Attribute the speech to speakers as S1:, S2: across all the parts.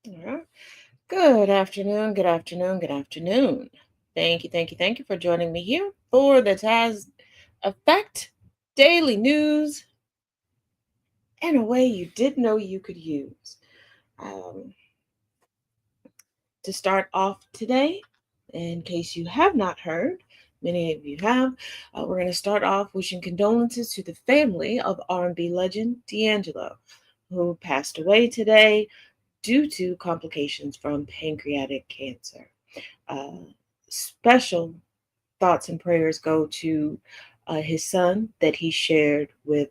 S1: Yeah. Good afternoon, good afternoon, good afternoon. Thank you for joining me here for the Taz Effect Daily News in a way you didn't know you could use. Um, to start off today, in case you have not heard, many of you have, we're going to start off wishing condolences to the family of R&B legend D'Angelo, who passed away today due to complications from pancreatic cancer. Uh, Special thoughts and prayers go to his son that he shared with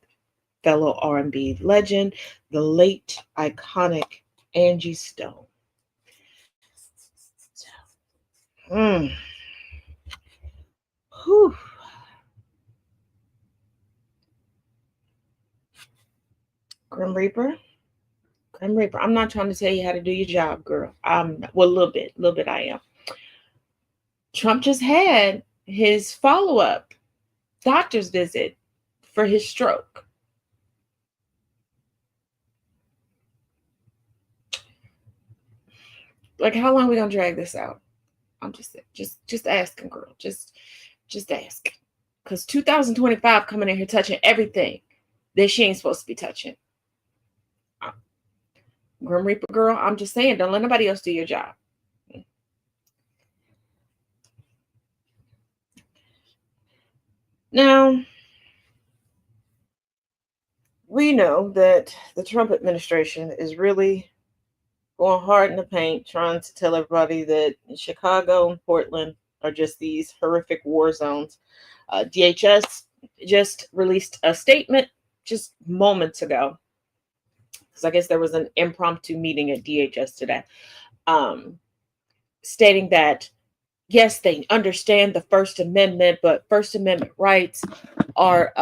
S1: fellow R&B legend, the late iconic Angie Stone. Mm. Whew. Grim Reaper, Grim Reaper. I'm not trying to tell you how to do your job, girl. Well, a little bit. I am. Trump just had his follow-up doctor's visit for his stroke. Like, how long are we gonna drag this out? I'm just asking, girl. Just ask. Cause 2025 coming in here touching everything that she ain't supposed to be touching. Uh, Grim Reaper girl, I'm just saying, don't let nobody else do your job. Now, we know that the Trump administration is really going hard in the paint, trying to tell everybody that Chicago and Portland are just these horrific war zones. DHS just released a statement just moments ago, because I guess there was an impromptu meeting at DHS today, um, stating that yes, they understand the First Amendment, but First Amendment rights are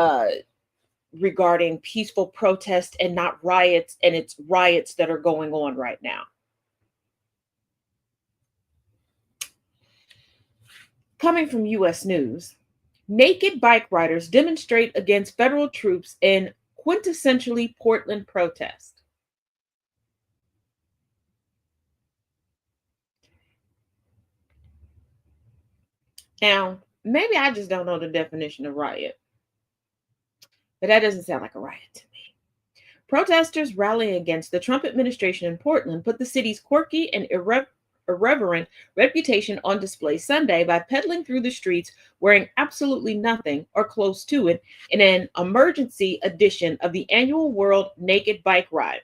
S1: regarding peaceful protest and not riots, and it's riots that are going on right now. Coming from US News, naked bike riders demonstrate against federal troops in quintessentially Portland protest. Now, maybe I just don't know the definition of riot, but that doesn't sound like a riot to me. Protesters rallying against the Trump administration in Portland put the city's quirky and irreverent reputation on display Sunday by pedaling through the streets wearing absolutely nothing or close to it in an emergency edition of the annual World Naked Bike Ride.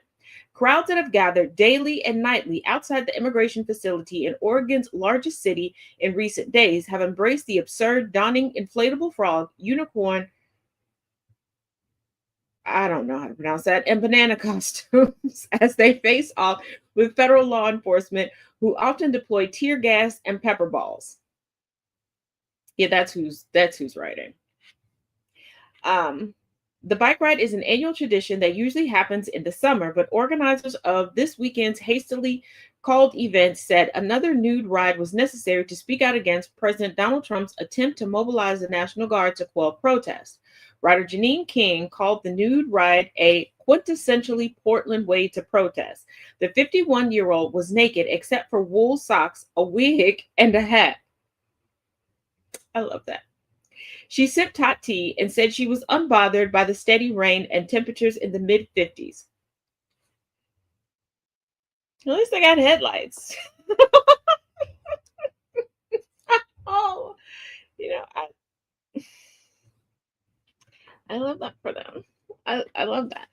S1: Crowds that have gathered daily and nightly outside the immigration facility in Oregon's largest city in recent days have embraced the absurd, donning inflatable frog, unicorn, I don't know how to pronounce that, and banana costumes as they face off with federal law enforcement who often deploy tear gas and pepper balls. Yeah, that's who's writing. Um, the bike ride is an annual tradition that usually happens in the summer, but organizers of this weekend's hastily called event said another nude ride was necessary to speak out against President Donald Trump's attempt to mobilize the National Guard to quell protests. Writer Janine King called the nude ride a quintessentially Portland way to protest. The 51-year-old was naked except for wool socks, a wig, and a hat. I love that. She sipped hot tea and said she was unbothered by the steady rain and temperatures in the mid 50s. At least I got headlights. Oh, you know, I love that for them. I love that.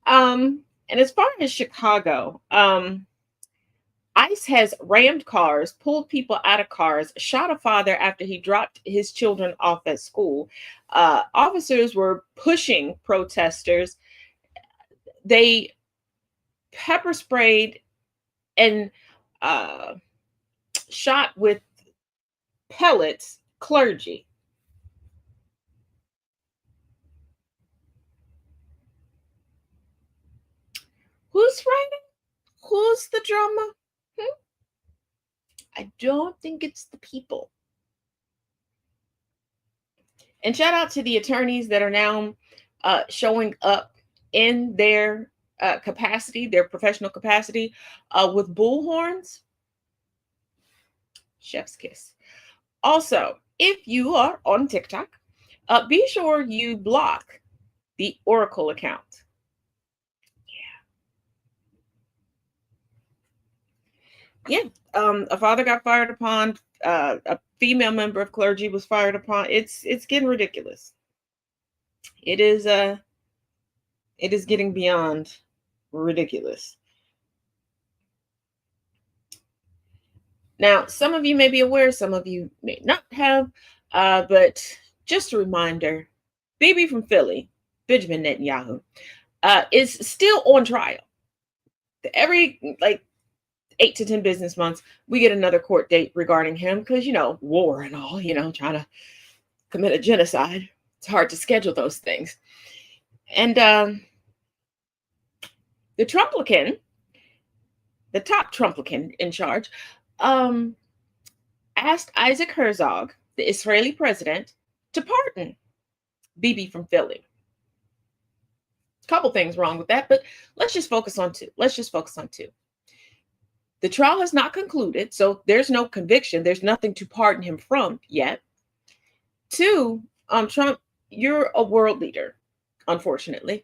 S1: And as far as Chicago, ICE has rammed cars, pulled people out of cars, shot a father after he dropped his children off at school. Officers were pushing protesters. They pepper sprayed and uh, shot with pellets clergy. Who's writing? Who's the drama? Hmm? I don't think it's the people. And shout out to the attorneys that are now showing up in their capacity, their professional capacity, with bullhorns, chef's kiss. Also, if you are on TikTok, be sure you block the Oracle account. Yeah, a father got fired upon. A female member of clergy was fired upon. It's getting ridiculous. It is it is getting beyond ridiculous. Now, some of you may be aware, some of you may not have, but just a reminder: Bibi from Philly, Benjamin Netanyahu, is still on trial. Every like 8 to 10 business months, we get another court date regarding him because, war and all, trying to commit a genocide. It's hard to schedule those things. And the Trumplican, the top Trumplican in charge, asked Isaac Herzog, the Israeli president, to pardon Bibi from Philly. A couple things wrong with that, but let's just focus on two. The trial has not concluded, so there's no conviction. There's nothing to pardon him from yet. Two, Trump, you're a world leader, unfortunately.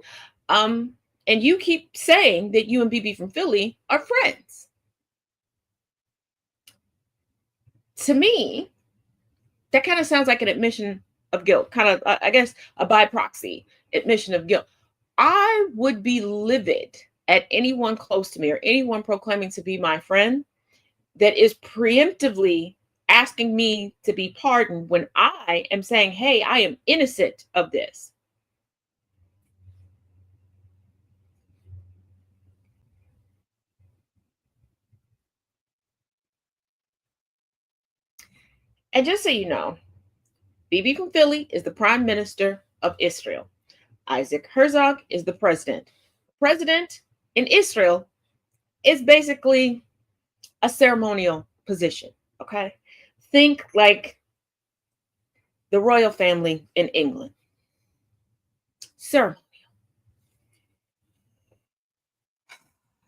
S1: And you keep saying that you and Bibi from Philly are friends. To me, that kind of sounds like an admission of guilt, kind of, I guess, a by proxy admission of guilt. I would be livid at anyone close to me or anyone proclaiming to be my friend that is preemptively asking me to be pardoned when I am saying, hey, I am innocent of this. And just so you know, Bibi from Philly is the prime minister of Israel. Isaac Herzog is the president. President in Israel is basically a ceremonial position, okay? Think like the royal family in England. Ceremonial.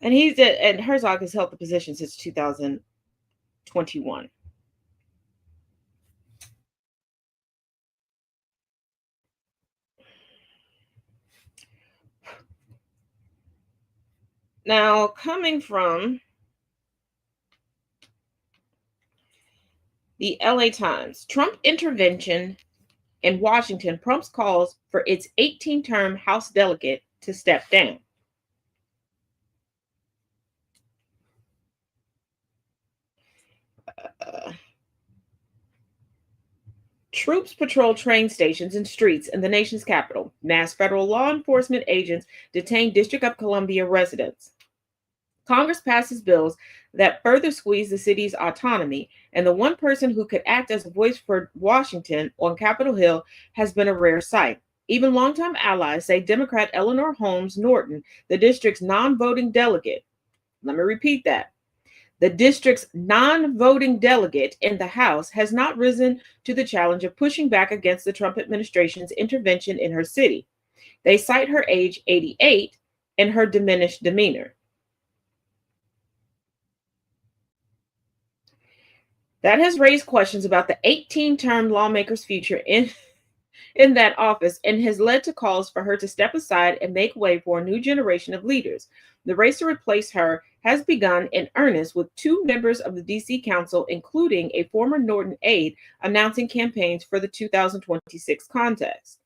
S1: And Herzog has held the position since 2021. Now, coming from the LA Times, Trump intervention in Washington prompts calls for its 18-term House delegate to step down. Troops patrol train stations and streets in the nation's capital. Mass federal law enforcement agents detain District of Columbia residents. Congress passes bills that further squeeze the city's autonomy, and the one person who could act as a voice for Washington on Capitol Hill has been a rare sight. Even longtime allies say Democrat Eleanor Holmes Norton, the district's non-voting delegate, let me repeat that, the district's non-voting delegate in the House has not risen to the challenge of pushing back against the Trump administration's intervention in her city. They cite her age, 88, and her diminished demeanor. That has raised questions about the 18-term lawmaker's future in that office and has led to calls for her to step aside and make way for a new generation of leaders. The race to replace her has begun in earnest, with two members of the D.C. Council, including a former Norton aide, announcing campaigns for the 2026 contest.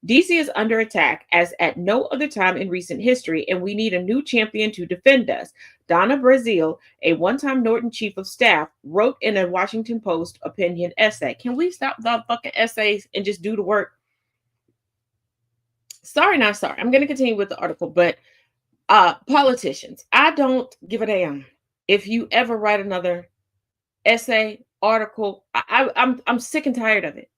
S1: D.C. is under attack as at no other time in recent history, and we need a new champion to defend us. Donna Brazile, a one-time Norton chief of staff, wrote in a Washington Post opinion essay. Can we stop the fucking essays and just do the work? Sorry, not sorry. I'm going to continue with the article, but politicians, I don't give a damn if you ever write another essay, article. I'm sick and tired of it.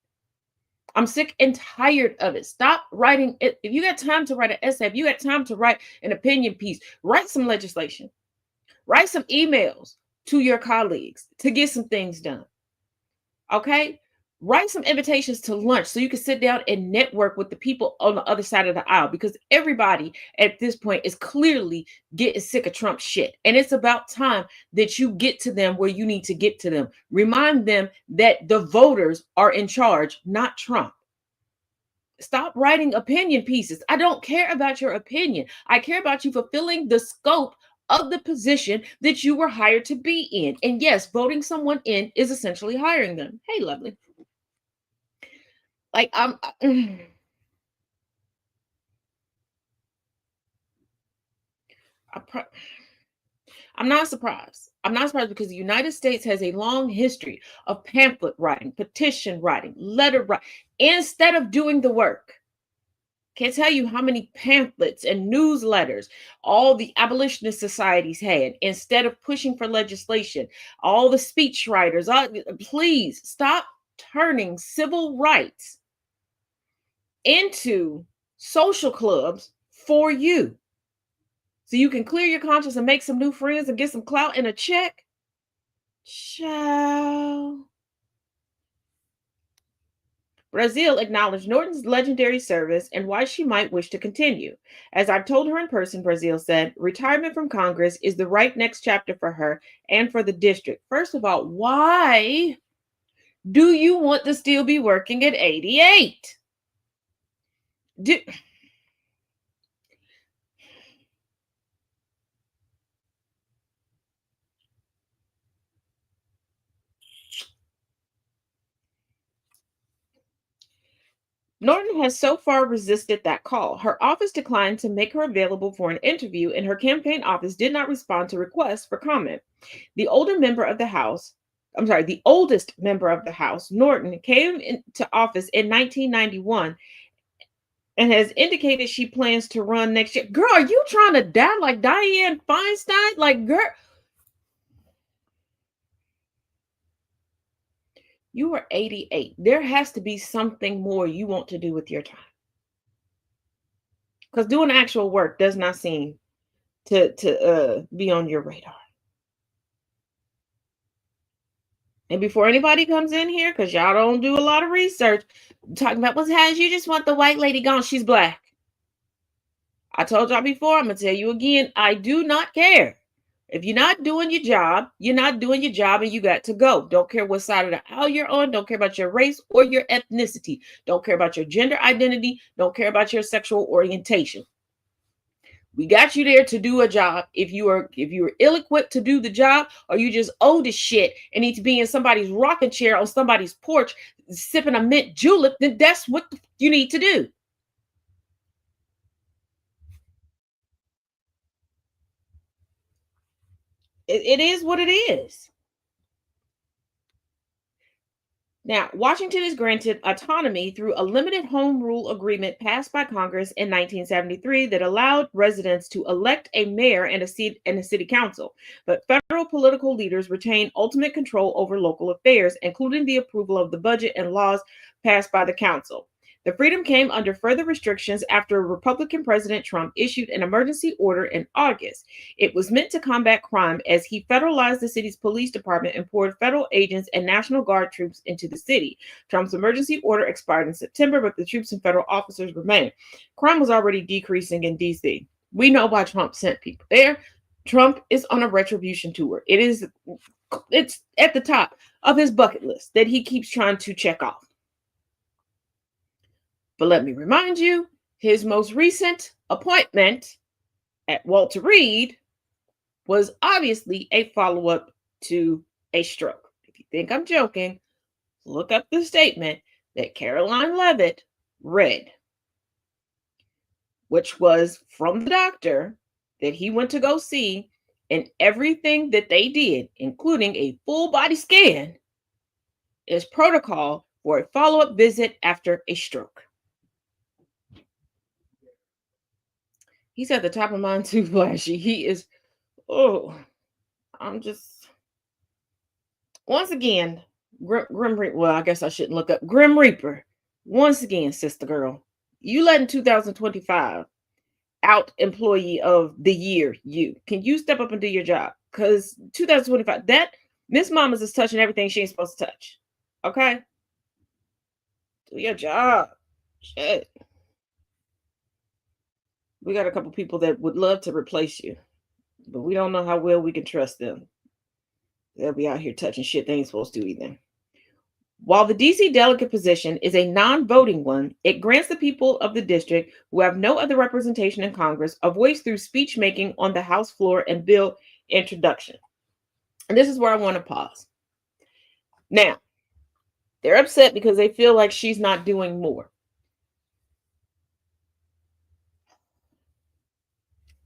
S1: I'm sick and tired of it. Stop writing it. If you got time to write an essay, if you got time to write an opinion piece, write some legislation, write some emails to your colleagues to get some things done. Okay? Write some invitations to lunch so you can sit down and network with the people on the other side of the aisle, because everybody at this point is clearly getting sick of Trump shit. And it's about time that you get to them where you need to get to them. Remind them that the voters are in charge, not Trump. Stop writing opinion pieces. I don't care about your opinion. I care about you fulfilling the scope of the position that you were hired to be in. And yes, voting someone in is essentially hiring them. Hey, lovely. Like I'm not surprised. I'm not surprised because the United States has a long history of pamphlet writing, petition writing, letter writing, instead of doing the work. Can't tell you how many pamphlets and newsletters all the abolitionist societies had instead of pushing for legislation. All the speech writers, please stop turning civil rights into social clubs for you, so you can clear your conscience and make some new friends and get some clout and a check. Ciao. Brazil acknowledged Norton's legendary service and why she might wish to continue. As I've told her in person, Brazil said, retirement from Congress is the right next chapter for her and for the district. First of all, why do you want to still be working at 88? Norton has so far resisted that call. Her office declined to make her available for an interview, and her campaign office did not respond to requests for comment. The oldest member of the House, Norton, came into office in 1991 and has indicated she plans to run next year. Girl, are you trying to die like Dianne Feinstein? Like, girl, you are 88. There has to be something more you want to do with your time. Because doing actual work does not seem to be on your radar. And before anybody comes in here, because y'all don't do a lot of research, talking about what's happening, you just want the white lady gone. She's black. I told y'all before, I'm going to tell you again, I do not care. If you're not doing your job, you're not doing your job and you got to go. Don't care what side of the aisle you're on. Don't care about your race or your ethnicity. Don't care about your gender identity. Don't care about your sexual orientation. We got you there to do a job. If you are ill-equipped to do the job, or you just old as shit and need to be in somebody's rocking chair on somebody's porch sipping a mint julep, then that's what you need to do. It is what it is. Now, Washington is granted autonomy through a limited home rule agreement passed by Congress in 1973 that allowed residents to elect a mayor and a city council. But federal political leaders retain ultimate control over local affairs, including the approval of the budget and laws passed by the council. The freedom came under further restrictions after Republican President Trump issued an emergency order in August. It was meant to combat crime as he federalized the city's police department and poured federal agents and National Guard troops into the city. Trump's emergency order expired in September, but the troops and federal officers remain. Crime was already decreasing in D.C. We know why Trump sent people there. Trump is on a retribution tour. It's at the top of his bucket list that he keeps trying to check off. But let me remind you, his most recent appointment at Walter Reed was obviously a follow-up to a stroke. If you think I'm joking, look up the statement that Caroline Leavitt read, which was from the doctor that he went to go see, and everything that they did, including a full body scan, is protocol for a follow-up visit after a stroke. He's at the top of mine too, Flashy. He is, I'm just, once again, Grim Reaper, well, I guess I shouldn't look up. Grim Reaper, once again, sister girl, you letting 2025 out employee of the year you. Can you step up and do your job? Because 2025, that Miss Mamas is touching everything she ain't supposed to touch. Okay? Do your job. Shit. We got a couple people that would love to replace you, but we don't know how well we can trust them. They'll be out here touching shit they ain't supposed to either. While the DC delegate position is a non voting one, it grants the people of the district who have no other representation in Congress a voice through speech making on the House floor and bill introduction. And this is where I want to pause. Now, they're upset because they feel like she's not doing more.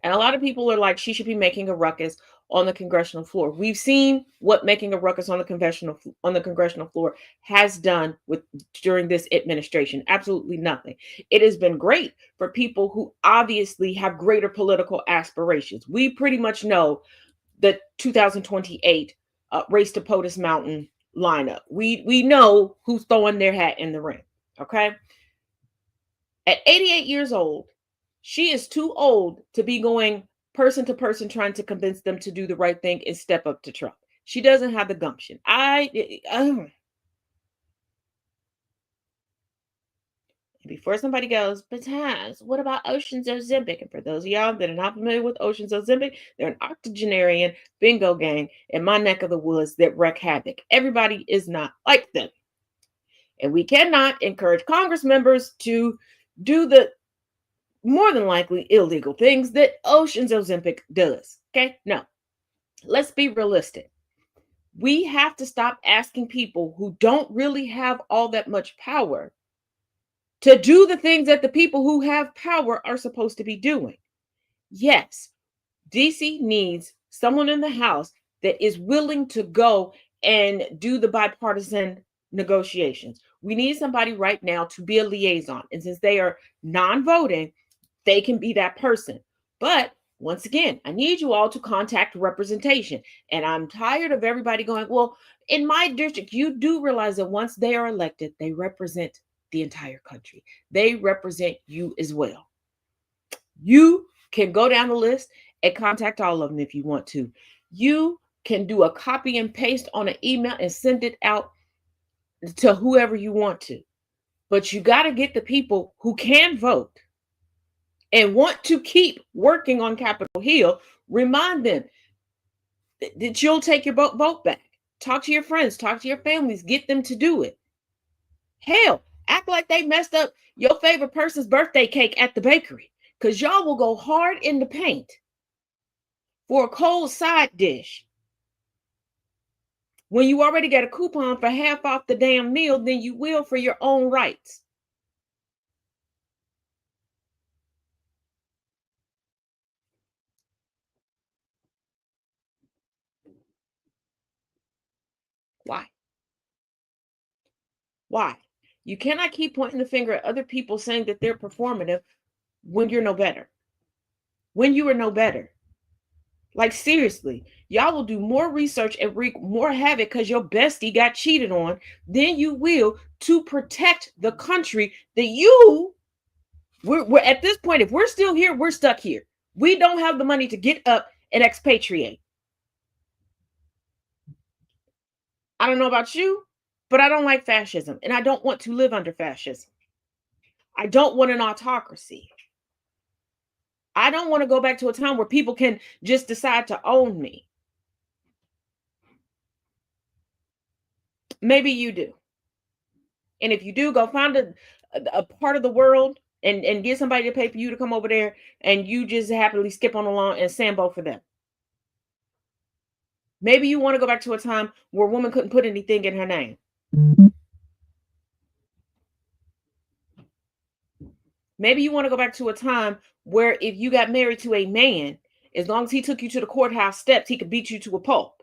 S1: And a lot of people are like, she should be making a ruckus on the congressional floor. We've seen what making a ruckus on the congressional floor has done with during this administration. Absolutely nothing. It has been great for people who obviously have greater political aspirations. We pretty much know the 2028 Race to POTUS Mountain lineup. We know who's throwing their hat in the ring. Okay. At 88 years old, she is too old to be going person to person trying to convince them to do the right thing and step up to Trump. She doesn't have the gumption. Before somebody goes, but Taz, what about Ocean's Ozempic? And for those of y'all that are not familiar with Ocean's Ozempic, they're an octogenarian bingo gang in my neck of the woods that wreak havoc. Everybody is not like them. And we cannot encourage Congress members to do the more than likely illegal things that Ocean's Ozempic does. Okay? No. Let's be realistic. We have to stop asking people who don't really have all that much power to do the things that the people who have power are supposed to be doing. Yes, DC needs someone in the House that is willing to go and do the bipartisan negotiations. We need somebody right now to be a liaison. And since they are non-voting, they can be that person. But once again, I need you all to contact representation. And I'm tired of everybody going, well, in my district, you do realize that once they are elected, they represent the entire country. They represent you as well. You can go down the list and contact all of them if you want to. You can do a copy and paste on an email and send it out to whoever you want to. But you got to get the people who can vote and want to keep working on Capitol Hill. Remind them that you'll take your vote back. Talk to your friends, talk to your families, get them to do it. Hell, act like they messed up your favorite person's birthday cake at the bakery, because y'all will go hard in the paint for a cold side dish when you already got a coupon for half off the damn meal than you will for your own rights. Why? Why? You cannot keep pointing the finger at other people saying that they're performative when you're no better. When you are no better. Like, seriously, y'all will do more research and wreak more havoc because your bestie got cheated on than you will to protect the country that we're at this point. If we're still here, we're stuck here. We don't have the money to get up and expatriate. I don't know about you, but I don't like fascism, and I don't want to live under fascism. I don't want an autocracy. I don't want to go back to a time where people can just decide to own me. Maybe you do. And if you do, go find a part of the world and get somebody to pay for you to come over there, and you just happily skip on along and sambo for them. Maybe you want to go back to a time where a woman couldn't put anything in her name. Maybe you want to go back to a time where if you got married to a man, as long as he took you to the courthouse steps, he could beat you to a pulp.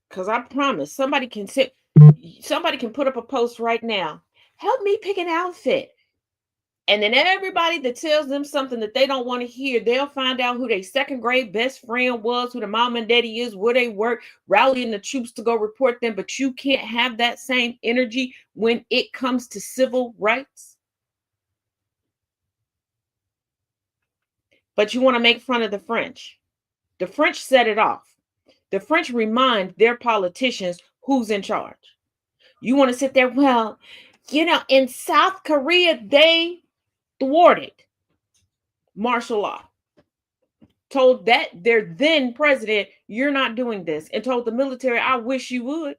S1: Because I promise somebody can put up a post right now. Help me pick an outfit. And then everybody that tells them something that they don't want to hear, they'll find out who their second grade best friend was, who the mom and daddy is, where they work, rallying the troops to go report them. But you can't have that same energy when it comes to civil rights. But you want to make fun of the French. The French set it off. The French remind their politicians who's in charge. You want to sit there, well, in South Korea, they thwarted martial law. Told that their then president, you're not doing this, and told the military, I wish you would.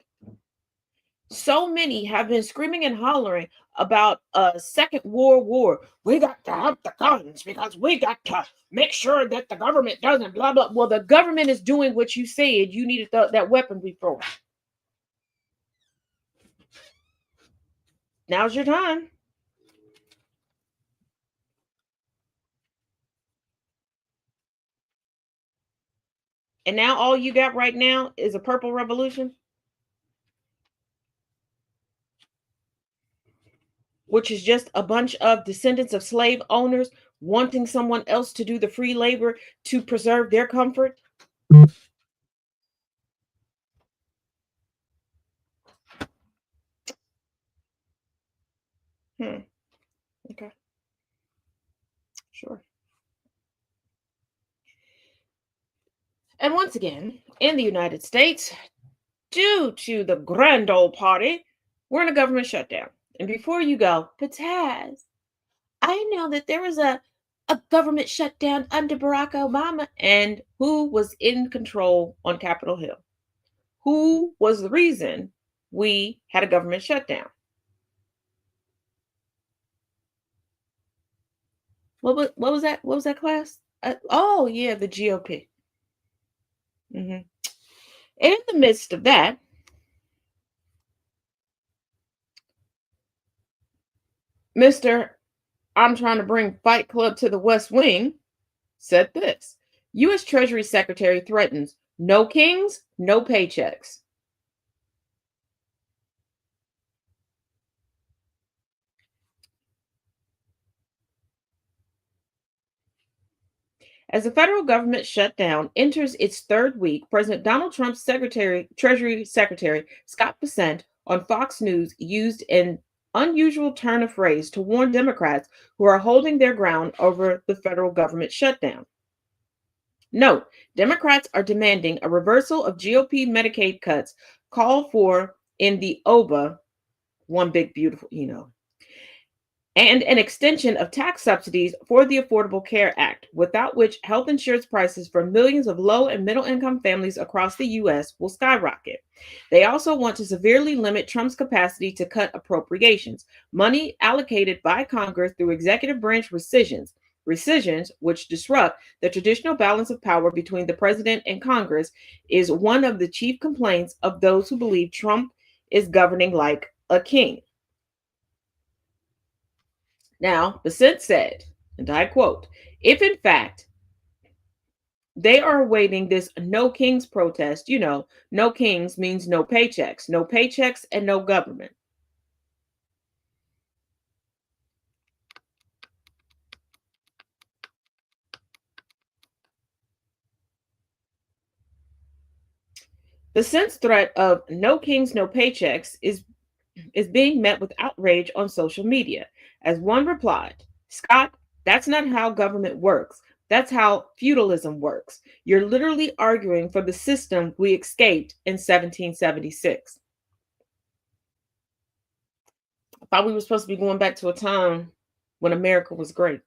S1: So many have been screaming and hollering about a second world war. We got to have the guns because we got to make sure that the government doesn't blah, blah. Well, the government is doing what you said you needed that weapon before. Now's your time. And now all you got right now is a purple revolution, which is just a bunch of descendants of slave owners wanting someone else to do the free labor to preserve their comfort. Okay. Sure. And once again, in the United States, due to the grand old party, we're in a government shutdown. And before you go, but Taz, I know that there was a government shutdown under Barack Obama. And who was in control on Capitol Hill? Who was the reason we had a government shutdown? What was that? What was that class? Oh yeah, the GOP. And in the midst of that, Mr. I'm trying to bring Fight Club to the West Wing said this: U.S. Treasury Secretary threatens no kings, no paychecks. As the federal government shutdown enters its third week, President Donald Trump's Treasury Secretary Scott Bessent on Fox News used an unusual turn of phrase to warn Democrats who are holding their ground over the federal government shutdown. Note, Democrats are demanding a reversal of GOP Medicaid cuts called for in the OBA, one big beautiful, and an extension of tax subsidies for the Affordable Care Act, without which health insurance prices for millions of low and middle income families across the U.S. will skyrocket. They also want to severely limit Trump's capacity to cut appropriations, money allocated by Congress through executive branch rescissions, which disrupt the traditional balance of power between the president and Congress, is one of the chief complaints of those who believe Trump is governing like a king. Now, Bessent said, and I quote, if in fact they are awaiting this no kings protest, no kings means no paychecks and no government. Bessent's threat of no kings, no paychecks is being met with outrage on social media. As one replied, Scott, that's not how government works. That's how feudalism works. You're literally arguing for the system we escaped in 1776. I thought we were supposed to be going back to a time when America was great.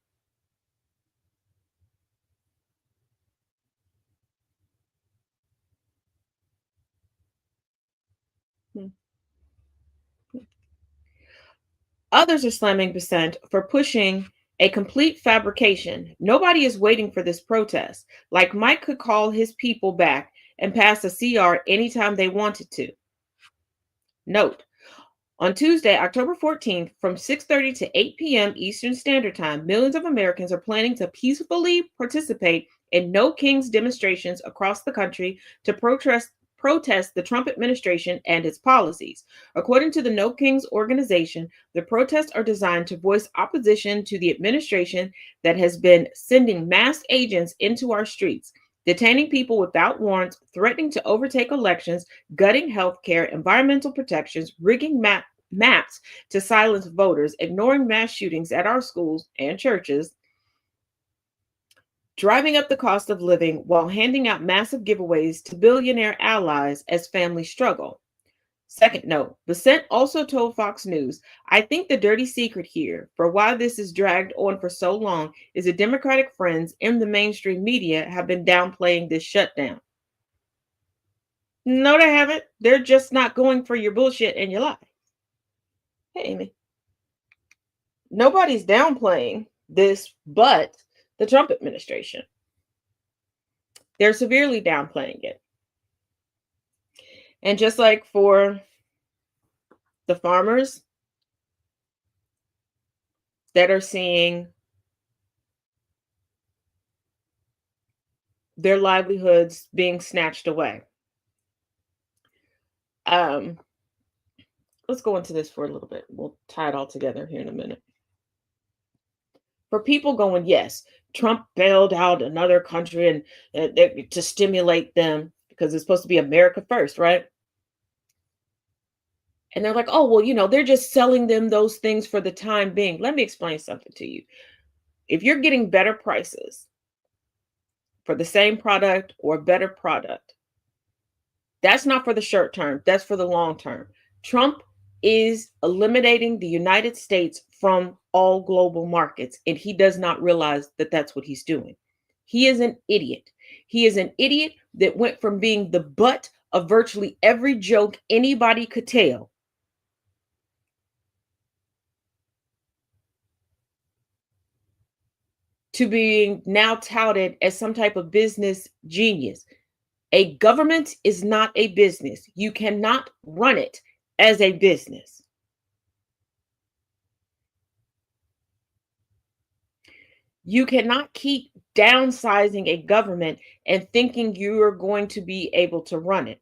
S1: Others are slamming Bessent for pushing a complete fabrication. Nobody is waiting for this protest. Like Mike could call his people back and pass a CR anytime they wanted to. Note, on Tuesday, October 14th, from 6:30 to 8 p.m. Eastern Standard Time, millions of Americans are planning to peacefully participate in No Kings demonstrations across the country to protest protest the Trump administration and its policies. According to the No Kings organization, the protests are designed to voice opposition to the administration that has been sending masked agents into our streets, detaining people without warrants, threatening to overtake elections, gutting healthcare, environmental protections, rigging maps to silence voters, ignoring mass shootings at our schools and churches, driving up the cost of living while handing out massive giveaways to billionaire allies as families struggle. Second note, Bissett also told Fox News, I think the dirty secret here for why this is dragged on for so long is that Democratic friends in the mainstream media have been downplaying this shutdown. No, they haven't. They're just not going for your bullshit and your lie. Hey, Amy. Nobody's downplaying this but the Trump administration. They're severely downplaying it. And just like for the farmers that are seeing their livelihoods being snatched away. Let's go into this for a little bit. We'll tie it all together here in a minute. For people going, yes, Trump bailed out another country and to stimulate them because it's supposed to be America first, right? And they're like, oh, well, they're just selling them those things for the time being. Let me explain something to you. If you're getting better prices for the same product or better product, that's not for the short term. That's for the long term. Trump is eliminating the United States from all global markets, and he does not realize that that's what he's doing. He is an idiot. He is an idiot that went from being the butt of virtually every joke anybody could tell to being now touted as some type of business genius. A government is not a business. You cannot run it as a business. You cannot keep downsizing a government and thinking you are going to be able to run it.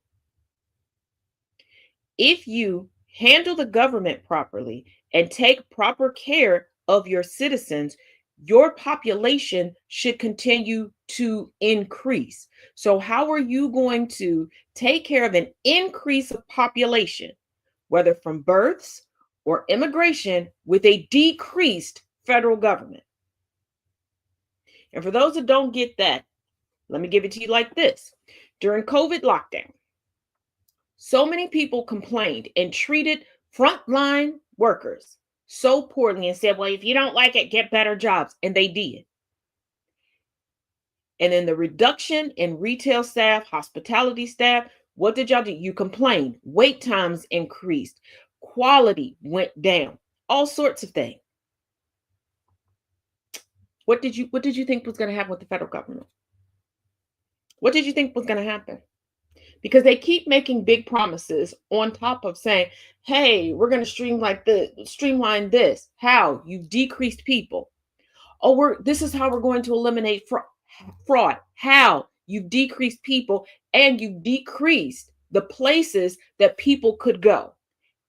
S1: If you handle the government properly and take proper care of your citizens, your population should continue to increase. So how are you going to take care of an increase of population, whether from births or immigration, with a decreased federal government? And for those that don't get that, let me give it to you like this. During COVID lockdown, so many people complained and treated frontline workers so poorly and said, well, if you don't like it, get better jobs. And they did. And then the reduction in retail staff, hospitality staff, what did y'all do? You complained. Wait times increased. Quality went down. All sorts of things. What did you think was going to happen with the federal government? What did you think was going to happen? Because they keep making big promises on top of saying, hey, we're going to streamline this. How? You've decreased people. Oh, this is how we're going to eliminate fraud. How? You've decreased people and you've decreased the places that people could go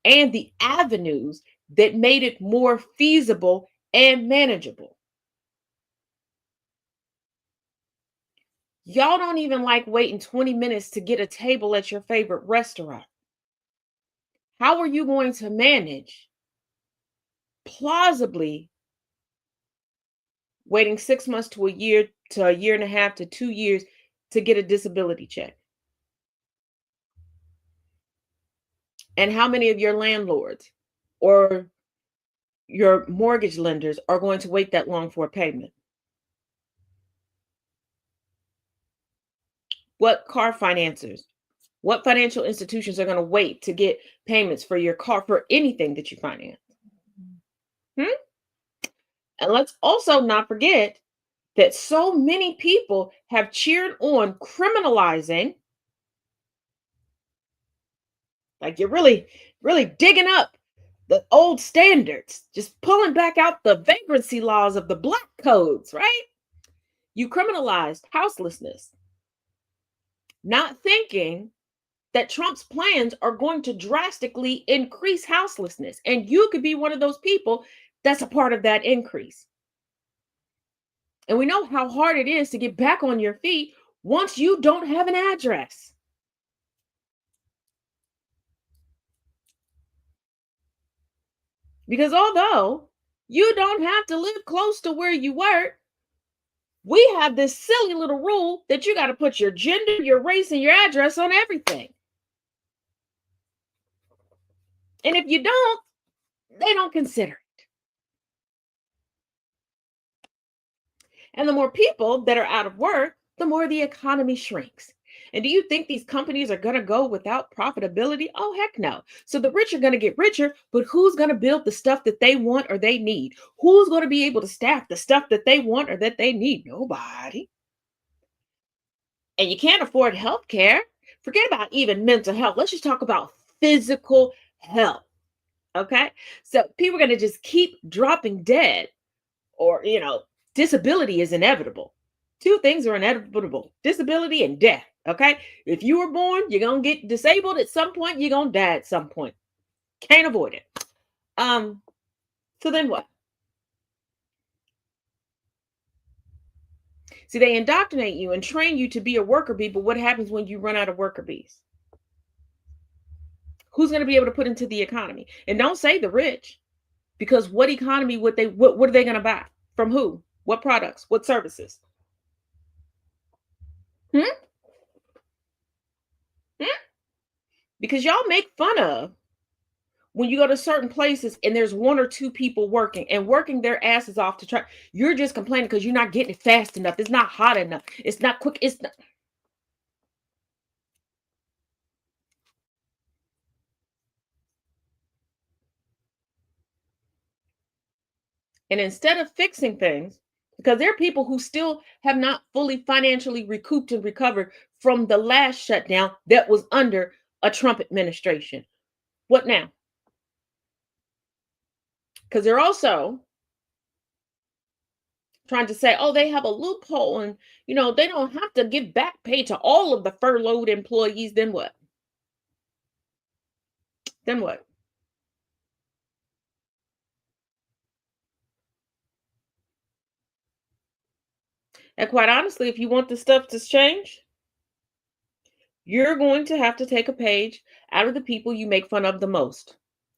S1: and the avenues that made it more feasible and manageable. Y'all don't even like waiting 20 minutes to get a table at your favorite restaurant. How are you going to manage plausibly waiting 6 months to a year and a half to 2 years to get a disability check? And how many of your landlords or your mortgage lenders are going to wait that long for a payment? What car financiers, what financial institutions are going to wait to get payments for your car, for anything that you finance? And let's also not forget that so many people have cheered on criminalizing, like you're really, really digging up the old standards, just pulling back out the vagrancy laws of the black codes, right? You criminalized houselessness, not thinking that Trump's plans are going to drastically increase houselessness. And you could be one of those people that's a part of that increase. And we know how hard it is to get back on your feet once you don't have an address. Because although you don't have to live close to where you work, we have this silly little rule that you got to put your gender, your race, and your address on everything. And if you don't, they don't consider it. And the more people that are out of work, the more the economy shrinks. And do you think these companies are going to go without profitability? Oh, heck no. So the rich are going to get richer, but who's going to build the stuff that they want or they need? Who's going to be able to staff the stuff that they want or that they need? Nobody. And you can't afford health care. Forget about even mental health. Let's just talk about physical health. Okay. So people are going to just keep dropping dead, or, disability is inevitable. Two things are inevitable: disability and death. Okay. If you were born, you're going to get disabled at some point, you're going to die at some point. Can't avoid it. So then what? See, they indoctrinate you and train you to be a worker bee, but what happens when you run out of worker bees? Who's going to be able to put into the economy? And don't say the rich, because what economy would they, what are they going to buy? From who? What products? What services? Hmm? Hmm? Because y'all make fun of when you go to certain places and there's one or two people working their asses off to try. You're just complaining because you're not getting it fast enough. It's not hot enough. It's not quick. It's not. And instead of fixing things, because there are people who still have not fully financially recouped and recovered from the last shutdown that was under a Trump administration. What now? Because they're also trying to say, oh, they have a loophole and, they don't have to give back pay to all of the furloughed employees. Then what? Then what? And quite honestly, if you want this stuff to change, you're going to have to take a page out of the people you make fun of the most,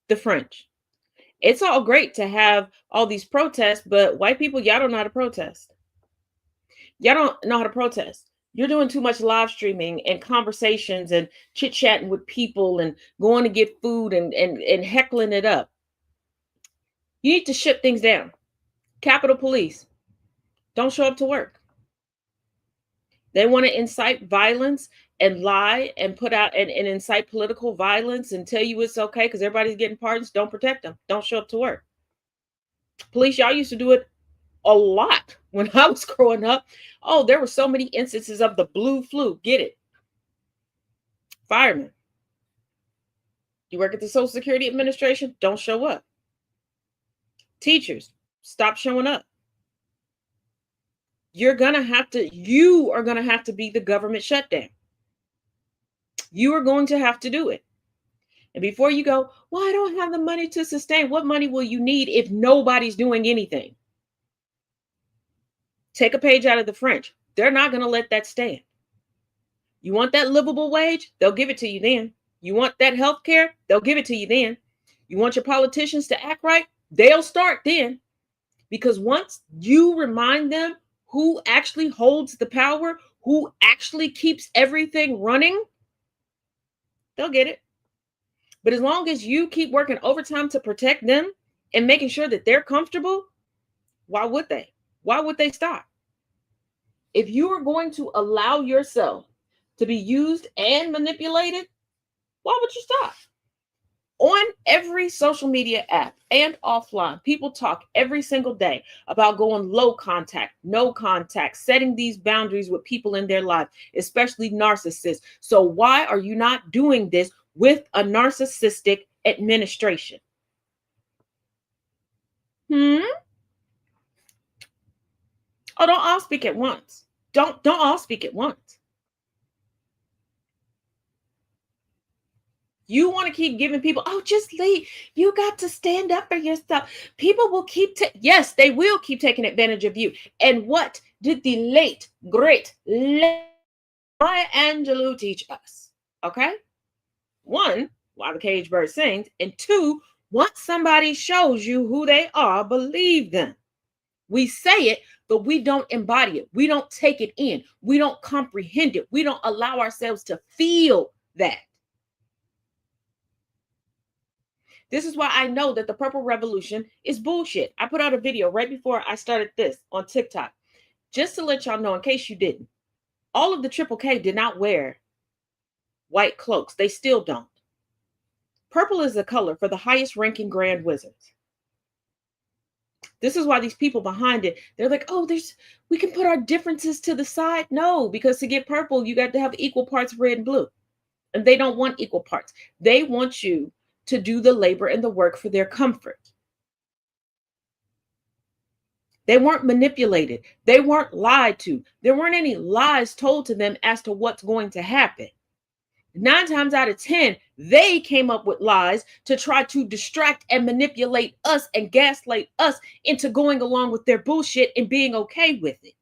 S1: the French. It's all great to have all these protests, but white people, y'all don't know how to protest. Y'all don't know how to protest. You're doing too much live streaming and conversations and chit chatting with people and going to get food and heckling it up. You need to shut things down. Capitol Police, don't show up to work. They want to incite violence and lie and put out and incite political violence and tell you it's okay because everybody's getting pardons. Don't protect them. Don't show up to work. Police, y'all used to do it a lot when I was growing up. Oh, there were so many instances of the blue flu. Get it? Firemen. You work at the Social Security Administration, don't show up. Teachers, stop showing up. You are going to have to be the government shutdown. You are going to have to do it. And before you go, well, I don't have the money to sustain. What money will you need if nobody's doing anything? Take a page out of the French. They're not going to let that stand. You want that livable wage? They'll give it to you then. You want that health care? They'll give it to you then. You want your politicians to act right? They'll start then. Because once you remind them who actually holds the power, who actually keeps everything running, they'll get it. But as long as you keep working overtime to protect them and making sure that they're comfortable, why would they? Why would they stop? If you are going to allow yourself to be used and manipulated, why would you stop? On every social media app and offline, people talk every single day about going low contact, no contact, setting these boundaries with people in their life, especially narcissists. So why are you not doing this with a narcissistic administration? Oh, don't all speak at once. Don't all speak at once. You want to keep giving people, oh, just leave. You got to stand up for yourself. People will keep, yes, they will keep taking advantage of you. And what did the late, great Maya Angelou teach us? Okay. One, while the cage bird sings. And two, once somebody shows you who they are, believe them. We say it, but we don't embody it. We don't take it in. We don't comprehend it. We don't allow ourselves to feel that. This is why I know that the Purple Revolution is bullshit. I put out a video right before I started this on TikTok, just to let y'all know, in case you didn't. All of the Triple K did not wear white cloaks. They still don't. Purple is the color for the highest ranking Grand Wizards. This is why these people behind it, they're like, oh, we can put our differences to the side. No, because to get purple, you got to have equal parts red and blue. And they don't want equal parts. They want you to do the labor and the work for their comfort. They weren't manipulated. They weren't lied to. There weren't any lies told to them as to what's going to happen. 9 times out of 10, they came up with lies to try to distract and manipulate us and gaslight us into going along with their bullshit and being okay with it.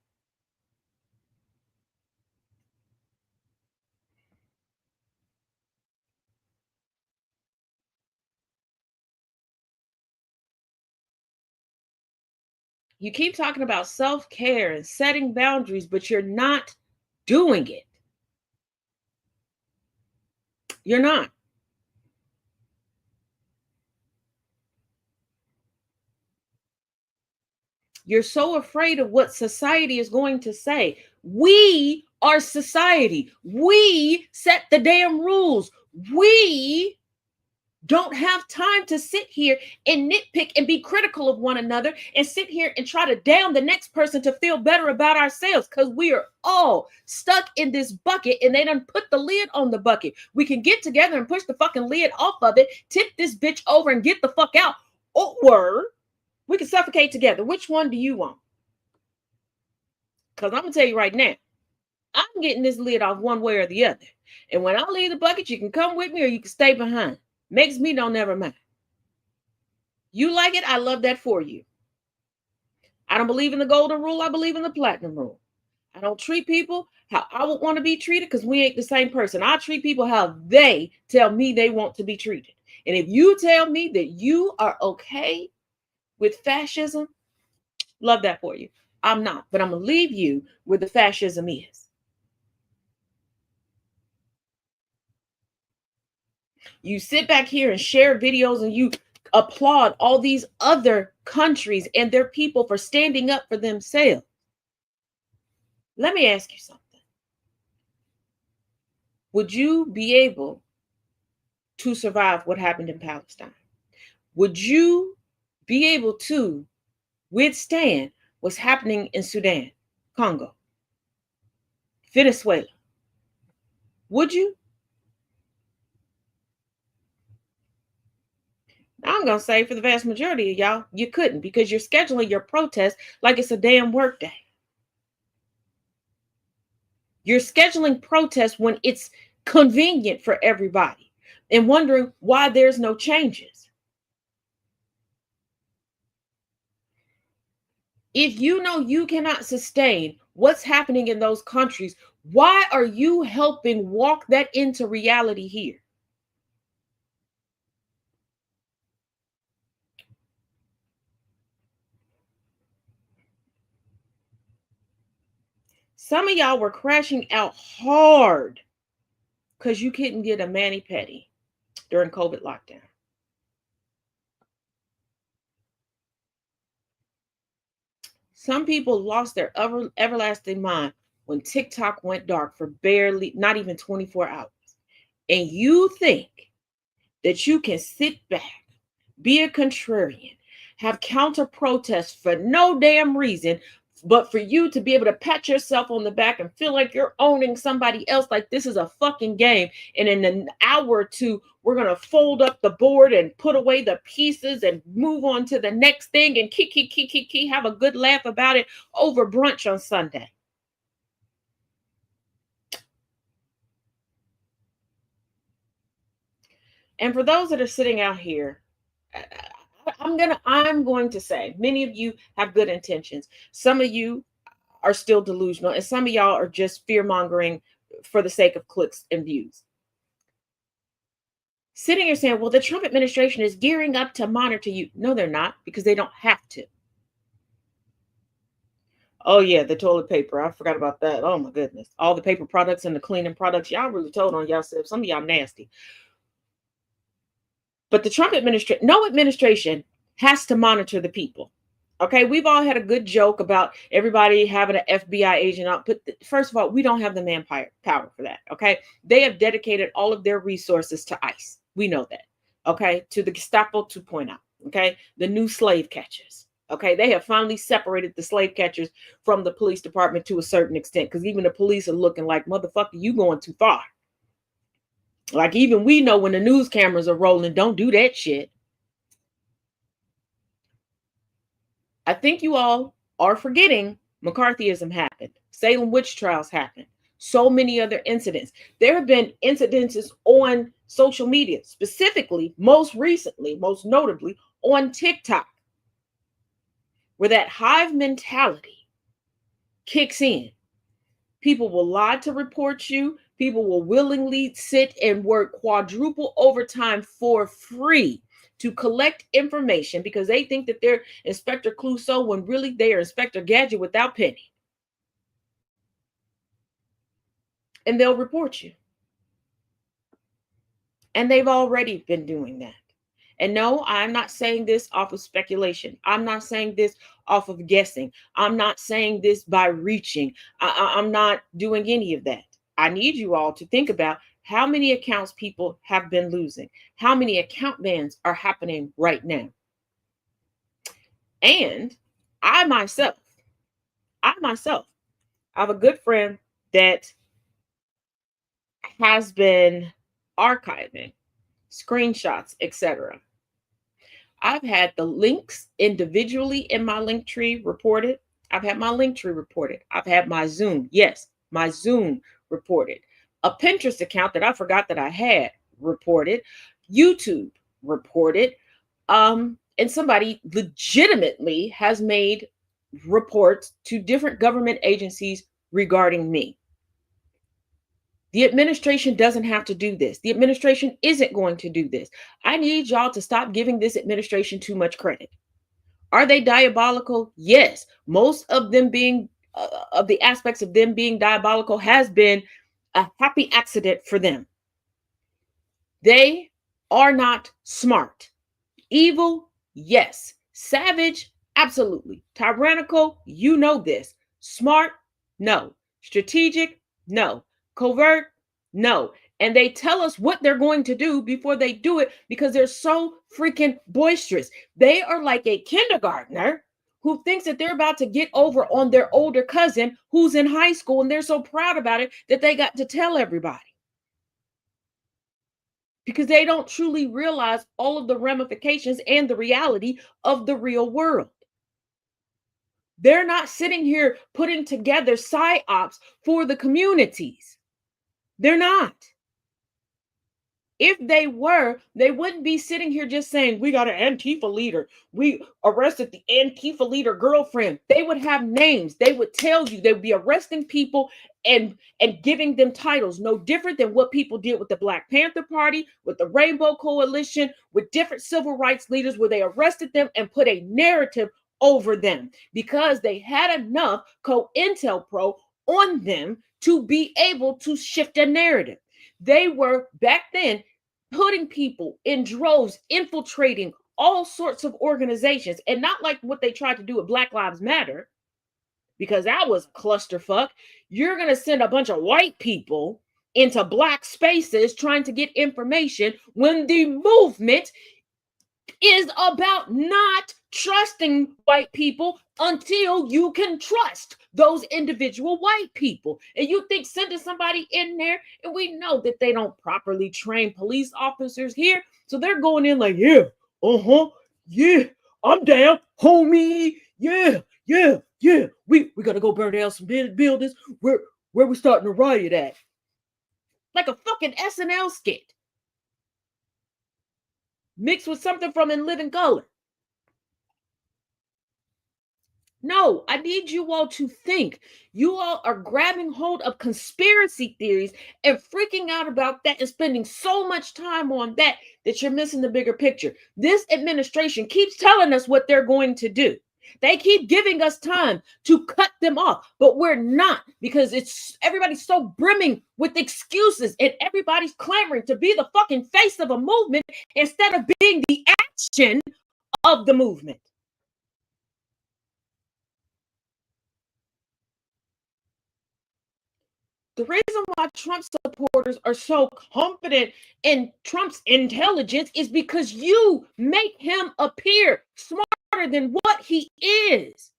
S1: You keep talking about self-care and setting boundaries, but you're not doing it. You're not. You're so afraid of what society is going to say. We are society. We set the damn rules. We don't have time to sit here and nitpick and be critical of one another and sit here and try to down the next person to feel better about ourselves, because we are all stuck in this bucket and they done put the lid on the bucket. We can get together and push the fucking lid off of it, tip this bitch over and get the fuck out, or we can suffocate together. Which one do you want? Because I'm going to tell you right now, I'm getting this lid off one way or the other. And when I leave the bucket, you can come with me or you can stay behind. Makes me don't never mind. You like it, I love that for you. I don't believe in the golden rule. I believe in the platinum rule. I don't treat people how I would want to be treated, because we ain't the same person. I treat people how they tell me they want to be treated. And if you tell me that you are okay with fascism, love that for you. I'm not, but I'm going to leave you where the fascism is. You sit back here and share videos and you applaud all these other countries and their people for standing up for themselves. Let me ask you something. Would you be able to survive what happened in Palestine? Would you be able to withstand what's happening in Sudan, Congo, Venezuela? Would you? I'm going to say for the vast majority of y'all, you couldn't, because you're scheduling your protest like it's a damn work day. You're scheduling protests when it's convenient for everybody and wondering why there's no changes. If you know you cannot sustain what's happening in those countries, why are you helping walk that into reality here? Some of y'all were crashing out hard because you couldn't get a mani-pedi during COVID lockdown. Some people lost their everlasting mind when TikTok went dark for barely, not even 24 hours. And you think that you can sit back, be a contrarian, have counter protests for no damn reason, but for you to be able to pat yourself on the back and feel like you're owning somebody else, like this is a fucking game. And in an hour or two, we're going to fold up the board and put away the pieces and move on to the next thing and have a good laugh about it over brunch on Sunday. And for those that are sitting out here, I'm going to say many of you have good intentions. Some of you are still delusional, and some of y'all are just fear mongering for the sake of clicks and views. Sitting here saying, well, the Trump administration is gearing up to monitor you. No, they're not, because they don't have to. Oh, yeah, the toilet paper. I forgot about that. Oh, my goodness. All the paper products and the cleaning products. Y'all really told on yourself. Some of y'all nasty. But the Trump administration, no administration has to monitor the people. Okay, we've all had a good joke about everybody having an FBI agent out. But first of all, we don't have the manpower for that. Okay, they have dedicated all of their resources to ICE. We know that. Okay, to the Gestapo 2.0. Okay, the new slave catchers. Okay, they have finally separated the slave catchers from the police department to a certain extent, because even the police are looking like, motherfucker, you going too far. Like, even we know when the news cameras are rolling, don't do that shit. I think you all are forgetting McCarthyism happened. Salem witch trials happened. So many other incidents. There have been incidences on social media, specifically, most recently, most notably on TikTok, where that hive mentality kicks in. People will lie to report you. People will willingly sit and work quadruple overtime for free to collect information because they think that they're Inspector Clouseau when really they are Inspector Gadget without penny. And they'll report you. And they've already been doing that. And no, I'm not saying this off of speculation. I'm not saying this off of guessing. I'm not saying this by reaching. I'm not doing any of that. I need you all to think about how many accounts people have been losing, how many account bans are happening right now. And I myself, I have a good friend that has been archiving screenshots, etc. I've had the links individually in my link tree reported. I've had my link tree reported. I've had my Zoom, yes, my Zoom reported. A Pinterest account that I forgot that I had reported. YouTube reported. And somebody legitimately has made reports to different government agencies regarding me. The administration doesn't have to do this. The administration isn't going to do this. I need y'all to stop giving this administration too much credit. Are they diabolical? Yes. Most of them being, of the aspects of them being diabolical has been a happy accident for them. They are not smart. Evil, yes. Savage, absolutely. Tyrannical, you know this. Smart, no. Strategic, no. Covert, no. And they tell us what they're going to do before they do it because they're so freaking boisterous. They are like a kindergartner who thinks that they're about to get over on their older cousin who's in high school, and they're so proud about it that they got to tell everybody. Because they don't truly realize all of the ramifications and the reality of the real world. They're not sitting here putting together psyops for the communities. They're not. If they were, they wouldn't be sitting here just saying, we got an Antifa leader. We arrested the Antifa leader girlfriend. They would have names. They would tell you. They would be arresting people and giving them titles. No different than what people did with the Black Panther Party, with the Rainbow Coalition, with different civil rights leaders, where they arrested them and put a narrative over them because they had enough COINTELPRO on them to be able to shift a narrative. They were back then putting people in droves, infiltrating all sorts of organizations, and not like what they tried to do with Black Lives Matter, because that was a clusterfuck. You're going to send a bunch of white people into black spaces trying to get information when the movement is about not trusting white people until you can trust those individual white people. And you think sending somebody in there, and we know that they don't properly train police officers here, so they're going in like, yeah, yeah, I'm down, homie, yeah, we gotta go burn down some buildings. Where we starting to riot at? Like a fucking SNL skit. mixed with something from In Living Color. No, I need you all to think. You all are grabbing hold of conspiracy theories and freaking out about that and spending so much time on that that you're missing the bigger picture. This administration keeps telling us what they're going to do. They keep giving us time to cut them off, but we're not, because it's everybody's so brimming with excuses and everybody's clamoring to be the fucking face of a movement instead of being the action of the movement. The reason why Trump supporters are so confident in Trump's intelligence is because you make him appear smarter than what he is.